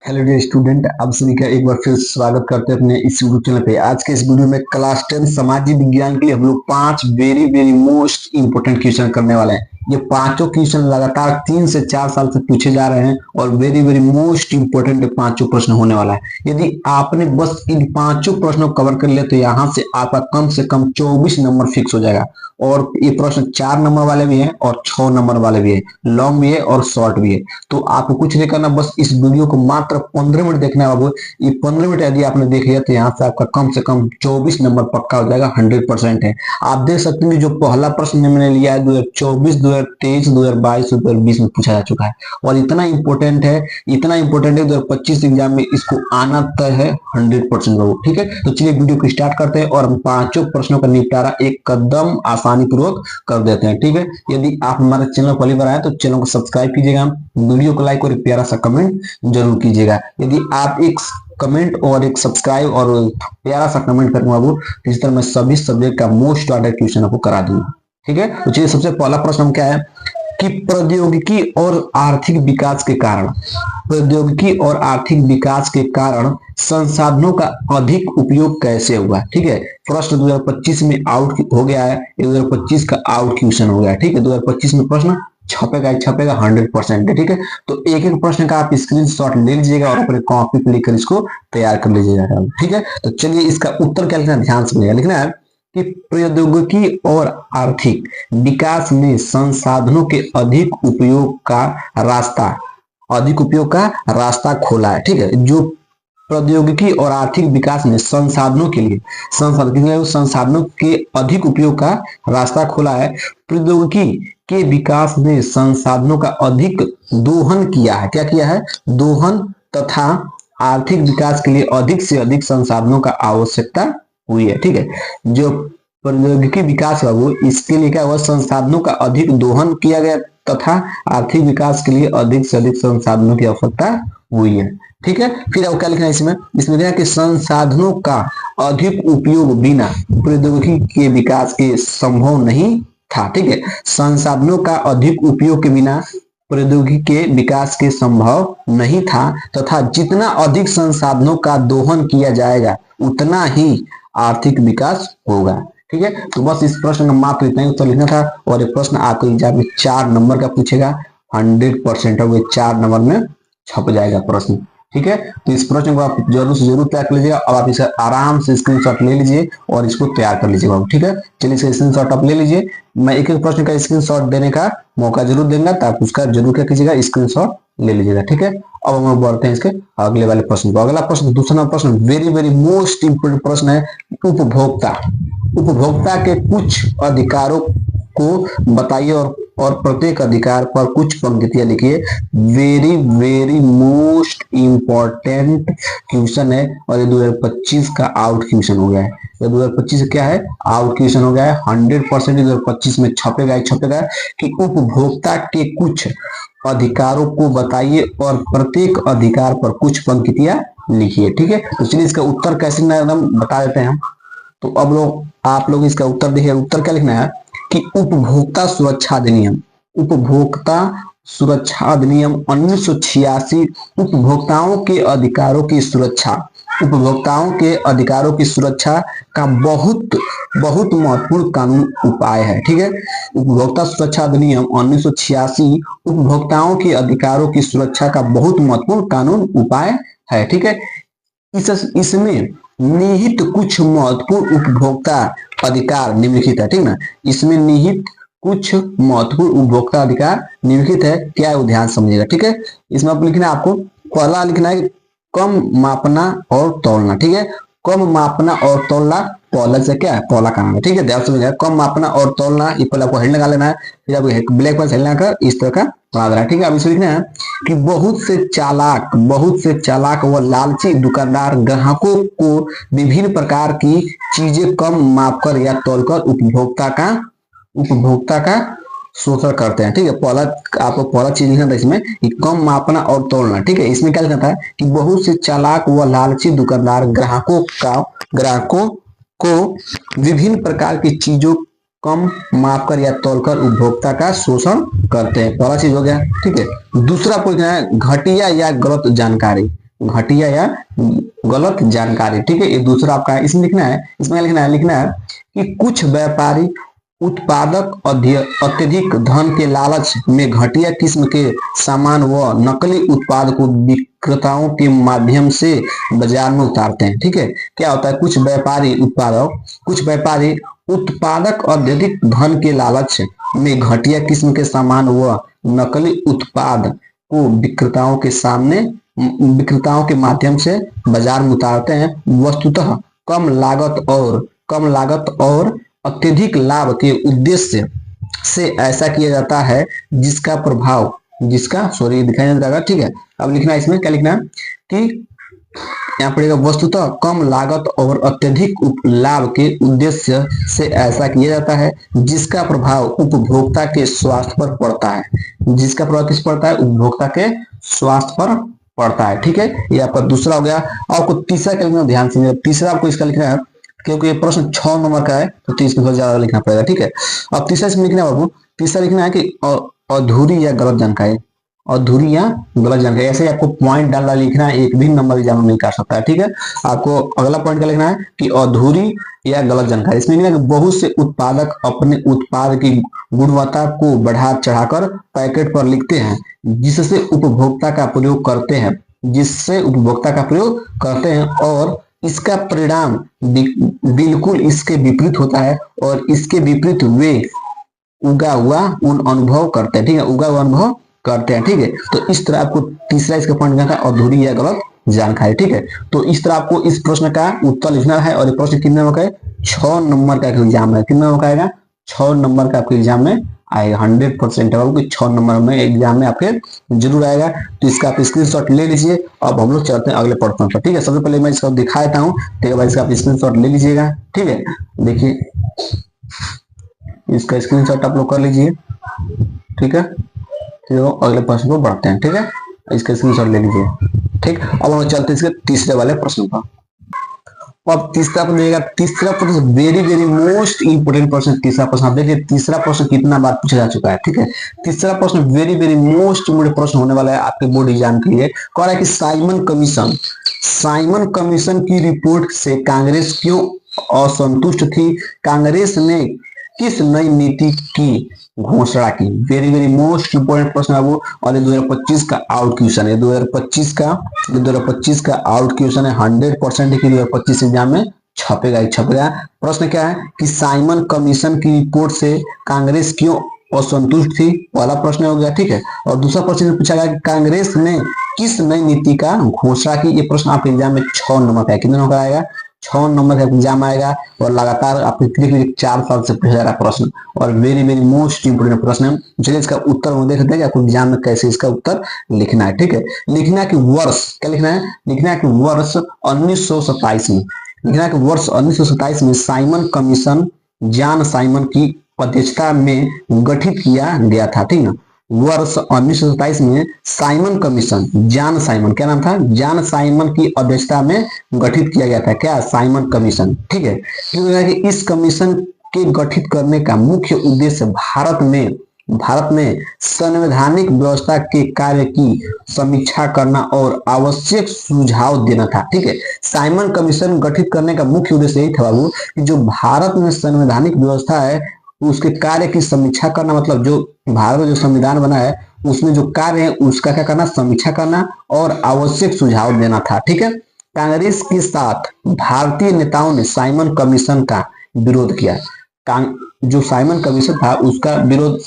Hello dear student, आप सभी का एक बार फिर स्वागत करते हैं अपने इस यूट्यूब चैनल पे। आज के इस वीडियो में क्लास 10 सामाजिक विज्ञान के लिए हम लोग 5 very very most important question करने वाले हैं। ये पांचों क्वेश्चन लगातार 3 से 4 साल से पूछे जा रहे हैं और वेरी वेरी मोस्ट इंपोर्टेंट पांचों प्रश्न होने वाला है। यदि आपने बस इन पांचों प्रश्नों को कवर कर लिया तो यहाँ से आपका कम से कम 24 नंबर फिक्स हो जाएगा। और ये प्रश्न 4 नंबर वाले भी हैं और 6 नंबर वाले भी है, लॉन्ग भी है और शॉर्ट भी है। तो आपको कुछ नहीं करना, बस इस वीडियो को मात्र 15 मिनट देखना है बाबू। ये 15 मिनट यदि आपने देख लिया तो यहाँ से आपका कम से कम 24 नंबर पक्का हो जाएगा, 100% है। आप देख सकते हैं जो पहला प्रश्न मैंने लिया है 2024, 2023, 2022, 2020 में पूछा जा चुका है और इतना इंपॉर्टेंट है, इतना इंपॉर्टेंट है 2025 एग्जाम में इसको आना तय है 100% लोग। ठीक है, तो चलिए वीडियो को स्टार्ट करते हैं और हम पांचों प्रश्नों का निपटारा एक कदम आसानी पूर्वक कर देते हैं। ठीक है, यदि आप हमारे चैनल पहली बार आए तो चैनल को सब्सक्राइब कीजिएगा, वीडियो को लाइक और एक प्यारा सा कमेंट जरूर कीजिएगा। यदि आप एक कमेंट और एक सब्सक्राइब और प्यारा सा कमेंट करेंगे बाबू, तो इस तरह मैं सभी सब्जेक्ट का मोस्ट वांटेड क्वेश्चन आपको करा दूंगा। ठीक है, तो चलिए सबसे पहला प्रश्न हम क्या है कि प्रौद्योगिकी और आर्थिक विकास के कारण, प्रौद्योगिकी और आर्थिक विकास के कारण संसाधनों का अधिक उपयोग कैसे हुआ। ठीक है, प्रश्न 2025 में आउट हो गया है, 2025 का आउट क्वेश्चन हो गया है। ठीक है, 2025 में प्रश्न छपेगा 100% है। ठीक है, तो एक एक प्रश्न का आप स्क्रीनशॉट ले लीजिएगा और अपने कॉपी पे लिखकर इसको तैयार कर लीजिएगा। ठीक है, तो चलिए इसका उत्तर क्या लिखना है, ध्यान से लिखना है कि प्रौद्योगिकी और आर्थिक विकास ने संसाधनों के अधिक उपयोग का रास्ता खोला है। ठीक है, जो प्रौद्योगिकी और आर्थिक विकास ने संसाधनों के लिए संसाधनों के अधिक उपयोग का रास्ता खोला है। प्रौद्योगिकी के विकास ने संसाधनों का अधिक दोहन किया है। क्या किया है? दोहन, तथा आर्थिक विकास के लिए अधिक से अधिक संसाधनों का आवश्यकता हुई है। ठीक है, जो प्रौद्योगिकी विकास है वो इसके लिए क्या हुआ, संसाधनों का अधिक दोहन किया गया तथा आर्थिक विकास के लिए अधिक से अधिक संसाधनों की आवश्यकता हुई है। ठीक है, फिर अब क्या लिखना है इसमें लिखना है कि संसाधनों का अधिक उपयोग बिना प्रौद्योगिकी के विकास के संभव नहीं था। ठीक है, संसाधनों का अधिक उपयोग के बिना प्रौद्योगिकी के विकास के संभव नहीं था तथा जितना अधिक संसाधनों का दोहन किया जाएगा उतना ही आर्थिक विकास होगा। ठीक है, तो बस इस प्रश्न का मात्र इतना ही उत्तर लिखना था और ये प्रश्न आपको एग्जाम में 4 नंबर का पूछेगा, 100% है, 4 नंबर में छप जाएगा प्रश्न। ठीक है, तो इस प्रश्न को आप जरूर से जरूर तैयार कर लीजिएगा और आप इसे आराम से स्क्रीनशॉट ले लीजिए और इसको तैयार कर लीजिएगा। ठीक है, चलिए इसे स्क्रीनशॉट आप ले लीजिए। मैं एक एक प्रश्न का स्क्रीनशॉट देने का मौका जरूर दूंगा, तो आप उसका जरूर क्या कीजिएगा, स्क्रीनशॉट ले लीजिएगा। ठीक है, अब हम बढ़ते हैं इसके अगले वाले प्रश्न को। अगला प्रश्न, दूसरा प्रश्न वेरी वेरी मोस्ट इंपोर्टेंट प्रश्न है, उपभोक्ता के कुछ अधिकारों को बताइए और प्रत्येक अधिकार पर कुछ पंक्तियां लिखिए। Very very most important question है और ये 2025 का आउट क्वेश्चन हो गया है। ये 2025 क्या है, आउट क्वेश्चन हो गया है, 100% 2025 में छपेगा कि उपभोक्ता के कुछ अधिकारों को बताइए और प्रत्येक अधिकार पर कुछ पंक्तियां लिखिए। ठीक है, तो चलिए इसका उत्तर कैसे एकदम बता देते हैं हम। तो अब आप लोग इसका उत्तर देखिए। उत्तर क्या लिखना है कि उपभोक्ता सुरक्षा अधिनियम 1986 उपभोक्ताओं के अधिकारों की सुरक्षा का बहुत महत्वपूर्ण कानून उपाय है। ठीक है, उपभोक्ता सुरक्षा अधिनियम 1986 उपभोक्ताओं के अधिकारों की सुरक्षा का बहुत महत्वपूर्ण कानून उपाय है। ठीक है, इसमें निहित कुछ महत्वपूर्ण उपभोक्ता अधिकार निम्नलिखित है। ठीक ना, इसमें निहित कुछ महत्वपूर्ण उपभोक्ता अधिकार निम्नलिखित है। क्या है वो ध्यान समझिएगा। ठीक है, इसमें आप लिखना है, आपको पहला लिखना है कम मापना और तौलना। ठीक है, कम मापना और तौलना पहला से क्या है, पहला काम है। ठीक है, ध्यान समझिएगा, कम मापना और तौलना, ये पहले आपको हेड लगा लेना है, फिर आपको ब्लैक पेन से हेड लगाकर इस तरह का बना देना है। ठीक है, अब इसमें लिखना है कि बहुत से चालाक व लालची दुकानदार ग्राहकों को विभिन्न प्रकार की चीजें कम मापकर या तौलकर उपभोक्ता का शोषण करते हैं। ठीक है, आपको पहला चीज लिखना था इसमें कि कम मापना और तौलना। ठीक है, इसमें क्या लिखना था कि बहुत से चालाक व लालची दुकानदार ग्राहकों को विभिन्न प्रकार की चीजों कम मापकर या तौलकर उपभोक्ता का शोषण करते हैं। पहला चीज हो गया। ठीक है, दूसरा पूछना है घटिया या गलत जानकारी। घटिया या गलत जानकारी। ठीक है, ये दूसरा आपका है। इसमें लिखना है, लिखना है कि कुछ व्यापारी उत्पादक अत्यधिक धन के लालच में घटिया किस्म के सामान व नकली उत्पाद को विक्रेताओं के माध्यम से बाजार में उतारते हैं। ठीक है, क्या होता है, कुछ व्यापारी उत्पादक अत्यधिक धन के लालच में घटिया किस्म के सामान व नकली उत्पाद को विक्रेताओं के माध्यम से बाजार में उतारते हैं। वस्तुतः कम लागत और अत्यधिक लाभ के उद्देश्य से ऐसा किया जाता है, दिखाई नहीं रहेगा। ठीक है, अब लिखना है, इसमें क्या लिखना है कि यहाँ पड़ेगा वस्तुतः कम लागत और अत्यधिक लाभ के उद्देश्य से ऐसा किया जाता है जिसका प्रभाव उपभोक्ता के स्वास्थ्य पर पड़ता है। उपभोक्ता के स्वास्थ्य पर पड़ता है। ठीक है, ये आपका दूसरा हो गया। आपको तीसरा क्या लिखना, ध्यान से तीसरा आपको इसका लिखना है, क्योंकि ये प्रश्न 6 नंबर का है तो 30 में ज्यादा लिखना पड़ेगा। ठीक है, अब तीसरा इसमें लिखना है आपको, तीसरा लिखना है कि अधूरी या गलत जानकारी। ऐसे ही आपको पॉइंट डालना लिखना है, एक भी नंबर एग्जाम में नहीं कर सकता है। ठीक है, आपको अगला पॉइंट क्या लिखना है कि अधूरी या गलत जानकारी। इसमें लिखना है कि बहुत से उत्पादक अपने उत्पाद की गुणवत्ता को बढ़ा चढ़ाकर पैकेट पर लिखते हैं, जिससे उपभोक्ता का प्रयोग करते हैं और इसका परिणाम बिल्कुल इसके विपरीत होता है और इसके विपरीत वे उगा हुआ अनुभव करते हैं। ठीक है, उगा हुआ अनुभव करते हैं। ठीक है, तो इस तरह आपको तीसरा इसका पॉइंट क्या था, अधूरी या गलत जानकारी। ठीक है, तो इस तरह आपको इस प्रश्न का उत्तर लिखना है और ये प्रश्न कितने नंबर का है, 6 नंबर का एग्जाम है। कितने नंबर का आएगा, 6 नंबर का आपके एग्जाम में आएगा। 100% है, 6 नंबर में एग्जाम में आपके जरूर आएगा। तो इसका आप स्क्रीनशॉट ले लीजिए। अब हम लोग चलते हैं अगले प्रश्न पर। ठीक है, सबसे पहले मैं इसका दिखा देता हूँ, ठीक है, इसका आप स्क्रीनशॉट ले लीजिएगा। ठीक है, देखिए इसका स्क्रीनशॉट आप लोग कर लीजिए। ठीक है, तो अगले प्रश्न को बढ़ते हैं। ठीक है, इसका स्क्रीनशॉट ले लीजिए। ठीक, अब हम चलते हैं इसके तीसरे वाले प्रश्न पर। अब तीसरा प्रश्न वेरी वेरी मोस्ट इंपोर्टेंट प्रश्न। तीसरा प्रश्न आप देखिए, तीसरा प्रश्न कितना बार पूछा जा चुका है। ठीक है, तीसरा प्रश्न वेरी वेरी मोस्ट इंपोर्टेंट प्रश्न होने वाला है आपके बोर्ड एग्जाम के लिए। कह रहा है कि साइमन कमीशन की रिपोर्ट से कांग्रेस क्यों असंतुष्ट थी, कांग्रेस ने किस नई नीति की घोषणा की। वेरी वेरी मोस्ट इंपोर्टेंट प्रश्न है वो, और ये 2025 का आउट क्वेश्चन है। 2025 का आउट क्वेश्चन है। 100% की 2025 एग्जाम में छपेगा। प्रश्न क्या है कि साइमन कमीशन की रिपोर्ट से कांग्रेस क्यों असंतुष्ट थी, पहला प्रश्न हो गया। ठीक है, और दूसरा प्रश्न पूछा गया कि कांग्रेस ने किस नई नीति का घोषणा की। ये प्रश्न आपके एग्जाम में 6 नंबर का है। कितने नंबर का आएगा, 6 नंबर का एग्जाम आएगा। और लगातार आपके 4 साल से पूछा जा रहा प्रश्न, और वेरी वेरी मोस्ट इंपोर्टेंट प्रश्न है। चलिए इसका उत्तर हम देख लेते हैं कि आपको एग्जाम में कैसे इसका उत्तर लिखना है। ठीक है, लिखना है कि वर्ष, क्या लिखना है, वर्ष 1927 में, वर्ष 1927 में साइमन कमीशन जॉन साइमन की अध्यक्षता में गठित किया गया था। ठीक है, वर्ष 1927 में साइमन कमीशन, जॉन साइमन, क्या नाम था, जॉन साइमन की अध्यक्षता में गठित किया गया था। क्या, साइमन कमीशन। ठीक है, क्योंकि इस कमीशन के गठित करने का मुख्य उद्देश्य भारत में संवैधानिक व्यवस्था के कार्य की समीक्षा करना और आवश्यक सुझाव देना था। ठीक है, साइमन कमीशन गठित करने का मुख्य उद्देश्य यही था बाबू कि जो भारत में संवैधानिक व्यवस्था है उसके कार्य की समीक्षा करना, मतलब जो भारत में जो संविधान बना है उसमें जो कार्य है उसका क्या करना, समीक्षा करना और आवश्यक सुझाव देना था। ठीक है, कांग्रेस के साथ भारतीय नेताओं ने साइमन कमीशन का विरोध किया। जो साइमन कमीशन था उसका विरोध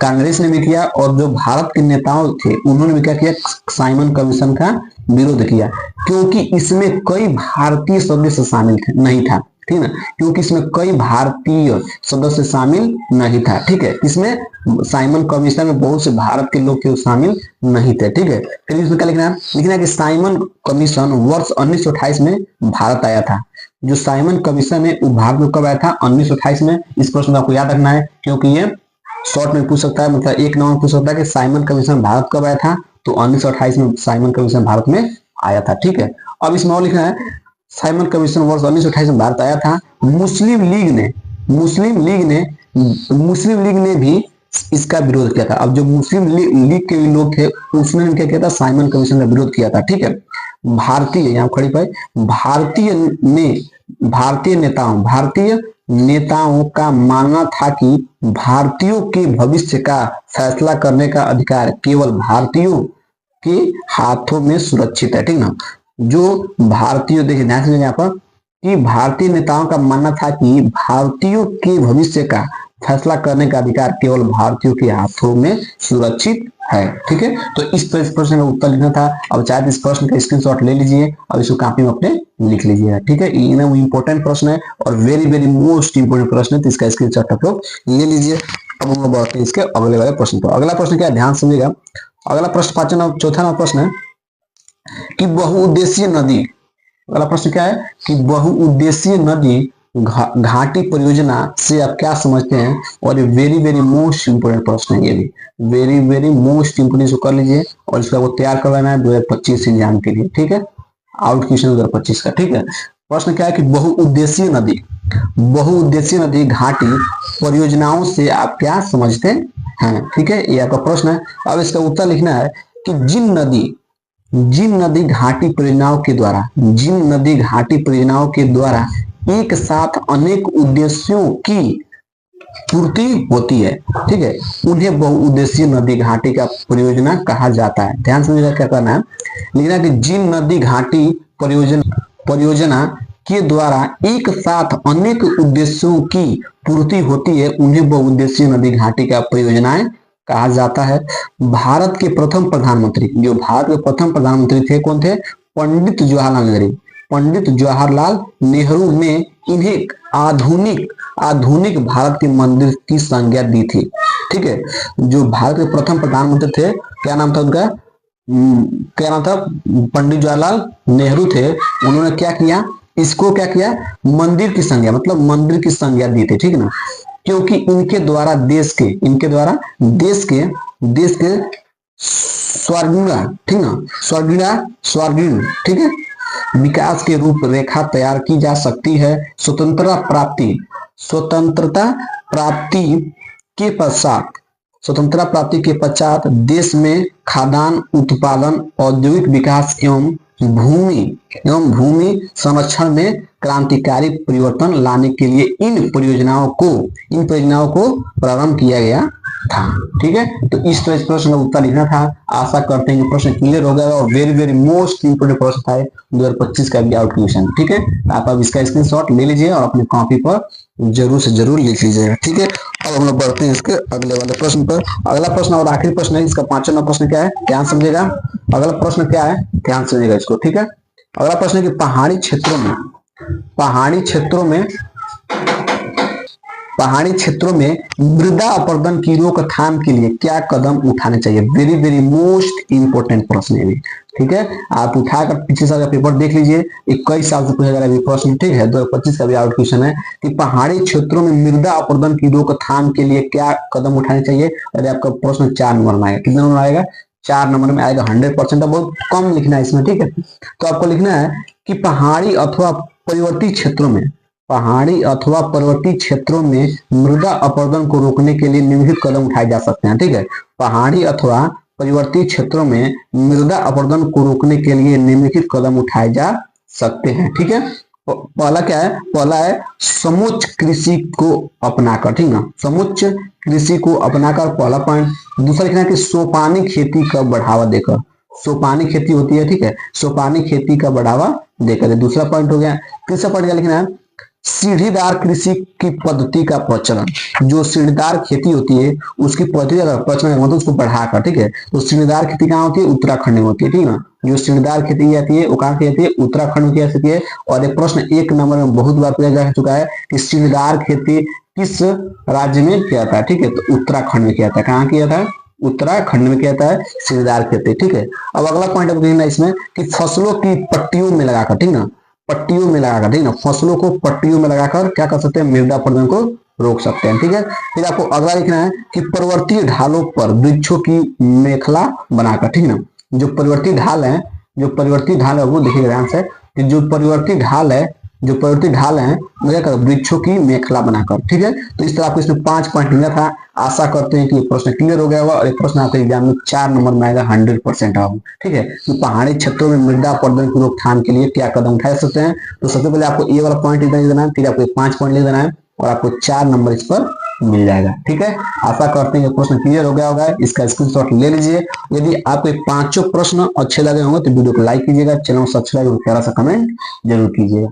कांग्रेस ने भी किया, और जो भारत के नेताओं थे उन्होंने भी क्या किया, साइमन कमीशन का विरोध किया, क्योंकि इसमें कोई भारतीय सदस्य शामिल नहीं था। ठीक है, क्योंकि इसमें कई भारतीय सदस्य शामिल नहीं था। ठीक है, इसमें साइमन कमीशन में बहुत से भारत के लोग शामिल नहीं थे। ठीक है, फिर इसमें क्या लिखना है कि साइमन कमीशन वर्ष 1928 में भारत आया था। जो साइमन कमीशन है वो भारत में कब आया था, 1928 में। इस प्रश्न को आपको याद रखना है क्योंकि ये शॉर्ट में पूछ सकता है, मतलब 1 नंबर पूछ सकता है कि साइमन कमीशन भारत कब आया था, तो 1928 में साइमन कमीशन भारत में आया था। ठीक है, अब इसमें और लिखना है साइमन कमीशन वर्ष 1928 में भारत आया था। मुस्लिम लीग ने भी इसका विरोध किया था। अब जो मुस्लिम लीग के लोग थे उसने क्या किया था, साइमन कमीशन का विरोध किया था। ठीक है, भारतीय, यहाँ खड़ी पे भारतीय नेताओं का मानना था कि भारतीयों के भविष्य का फैसला करने का अधिकार केवल भारतीयों के हाथों में सुरक्षित है। ठीक ना, जो भारतीय, देखिए ध्यान से यहाँ पर कि भारतीय नेताओं का मानना था कि भारतीयों के भविष्य का फैसला करने का अधिकार केवल भारतीयों के हाथों में सुरक्षित है। ठीक है, तो इस प्रश्न का उत्तर लिखना था। अब चाहे इस प्रश्न का स्क्रीनशॉट ले लीजिए और इसको कॉपी में अपने लिख लीजिएगा। ठीक है, ये इंपॉर्टेंट प्रश्न है और वेरी वेरी मोस्ट इंपोर्टेंट प्रश्न है, तो इसका स्क्रीनशॉट आप लोग ले लीजिए। अब हम लोग बढ़ते हैं इसके अगले वाले प्रश्न पर। अगला प्रश्न क्या है, ध्यान समझिएगा। अगला प्रश्न चौथा प्रश्न है कि बहुउद्देशीय नदी। अगला प्रश्न क्या है कि बहुउद्देशीय नदी घाटी परियोजना से आप क्या समझते हैं, और ये वेरी वेरी मोस्ट इंपोर्टेंट प्रश्न है, ये भी वेरी वेरी मोस्ट इंपोर्टेंट। इसको कर लीजिए और इसका वो तैयार करवाना है 2025 एग्जाम के लिए। ठीक है, आउट क्वेश्चन 2025 का। ठीक है, प्रश्न क्या है कि बहुउद्देशीय नदी घाटी परियोजनाओं से आप क्या समझते हैं। ठीक है, ये आपका प्रश्न है। अब इसका उत्तर लिखना है कि जिन नदी घाटी परियोजनाओं के द्वारा एक साथ अनेक उद्देश्यों की पूर्ति होती है, ठीक है, उन्हें बहुउद्देशीय नदी घाटी का परियोजना कहा जाता है। ध्यान समझिएगा क्या करना है, लिखना कि जिन नदी घाटी परियोजना के द्वारा एक साथ अनेक उद्देश्यों की पूर्ति होती है, उन्हें बहुउद्देशीय नदी घाटी का परियोजनाएं कहा जाता है। भारत के प्रथम प्रधानमंत्री थे, कौन थे, पंडित जवाहरलाल नेहरू ने इन्हें आधुनिक भारत के मंदिर की संज्ञा दी थी। ठीक है, जो भारत के प्रथम प्रधानमंत्री थे, क्या नाम था उनका, पंडित जवाहरलाल नेहरू थे। उन्होंने क्या किया, इसको क्या किया, मंदिर की संज्ञा दी थी। ठीक है ना, क्योंकि इनके द्वारा देश के स्वर्णिम ठीक है विकास के रूपरेखा तैयार की जा सकती है। स्वतंत्रता प्राप्ति के पश्चात देश में खाद्यान्न उत्पादन, औद्योगिक विकास एवं भूमि संरक्षण में क्रांतिकारी परिवर्तन लाने के लिए इन परियोजनाओं को प्रारंभ किया गया था। ठीक है, तो इस प्रश्न का उत्तर लिखना था। आशा करते हैं कि प्रश्न क्लियर हो गया और वेरी वेरी मोस्ट इंपोर्टेंट प्रश्न था 2025 का भी आउट क्वेश्चन। ठीक है, आप अब इसका स्क्रीनशॉट ले लीजिए और अपनी कॉपी पर जरूर से जरूर लिख लीजिएगा। ठीक है, अब हम लोग बढ़ते हैं इसके अगले वाले प्रश्न पर। अगला प्रश्न और आखिरी प्रश्न है, इसका 5वां प्रश्न क्या है, ध्यान समझिएगा। अगला प्रश्न क्या है, ध्यान समझिएगा इसको। ठीक है, अगला प्रश्न है कि पहाड़ी क्षेत्रों में मृदा अपरदन की रोकथाम के लिए क्या कदम उठाने चाहिए। वेरी वेरी मोस्ट इंपोर्टेंट प्रश्न है। ठीक है, आप उठाकर पिछले साल का पेपर देख लीजिए, 21 साल से पूछा जा रहा है प्रश्न। ठीक है, 2025 का भी आउट क्वेश्चन है कि पहाड़ी क्षेत्रों में मृदा अपरदन की रोकथाम के लिए क्या कदम उठाने चाहिए। और आपका प्रश्न 4 नंबर में आएगा। कितना नंबर आएगा, 4 नंबर में आएगा। 100% बहुत कम लिखना है इसमें। ठीक है, तो आपको लिखना है कि पहाड़ी अथवा पर्वतीय क्षेत्रों में मृदा अपरदन को रोकने के लिए निम्नलिखित कदम उठाए जा सकते हैं। ठीक है, पहाड़ी अथवा पर्वतीय क्षेत्रों में मृदा अपरदन को रोकने के लिए निम्नलिखित कदम उठाए जा सकते हैं। ठीक है, पहला क्या है, पहला है समुच्च कृषि को अपनाकर। ठीक ना, समुच्च कृषि को अपनाकर पहला पॉइंट। दूसरा लिखना है कि सोपानी खेती का बढ़ावा देकर, सोपानी खेती होती है। ठीक है, सोपानी खेती का बढ़ावा देकर, दूसरा पॉइंट हो गया। तीसरा पॉइंट क्या लिखना है, सीढ़ीदार कृषि की पद्धति का प्रचलन। जो सीढ़ीदार खेती होती है उसकी पद्धति का प्रचलन मतलब उसको बढ़ाकर। ठीक है, तो सीढ़ीदार खेती कहाँ होती है, उत्तराखंड में होती है। ठीक ना, जो सीढ़ीदार खेती की जाती है वो कहाँ की जाती है, उत्तराखंड में की जा सकती है। और एक प्रश्न 1 नंबर में बहुत बार पूछा जा चुका है कि सीढ़ीदार खेती किस राज्य में किया जाता है। ठीक है, तो उत्तराखंड में किया जाता है। कहाँ किया जाता है, उत्तराखंड में किया जाता है सीढ़ीदार खेती। ठीक है, अब अगला पॉइंट देखना इसमें कि फसलों की पट्टियों में लगाकर, ठीक ना, पट्टियों में लगाकर, ठीक ना, फसलों को पट्टियों में लगाकर क्या कर सकते हैं, मृदा अपरदन को रोक सकते हैं। ठीक है, फिर आपको अगला लिखना है कि पर्वतीय ढालों पर वृक्षों की मेखला बनाकर। ठीक ना, जो पर्वतीय ढाल है वो देखिए ध्यान से कि जो पर्वतीय ढाल है जो प्रवृत्ति ढाल है क्या कर वृक्षों की मेखला बनाकर, ठीक है। तो इस तरह आपको इसमें 5 पॉइंट मिला था। आशा करते हैं कि ये प्रश्न क्लियर हो गया होगा और ये प्रश्न आपके एग्जाम में 4 नंबर में आएगा 100% आओ, ठीक है। तो पहाड़ी क्षेत्रों में मृदा अपरदन की रोकथाम के लिए क्या कदम उठा सकते हैं। तो सबसे पहले आपको ये वाला पॉइंट लिख देना है, फिर आपको 5 पॉइंट लिख देना है और आपको 4 नंबर इस पर मिल जाएगा, ठीक है। आशा करते हैं कि प्रश्न क्लियर हो गया होगा। इसका स्क्रीनशॉट ले लीजिए। यदि आपके पांचों प्रश्न अच्छे लगे होंगे तो वीडियो को लाइक कीजिएगा, चैनल को सब्सक्राइब और प्यारा सा कमेंट जरूर कीजिएगा।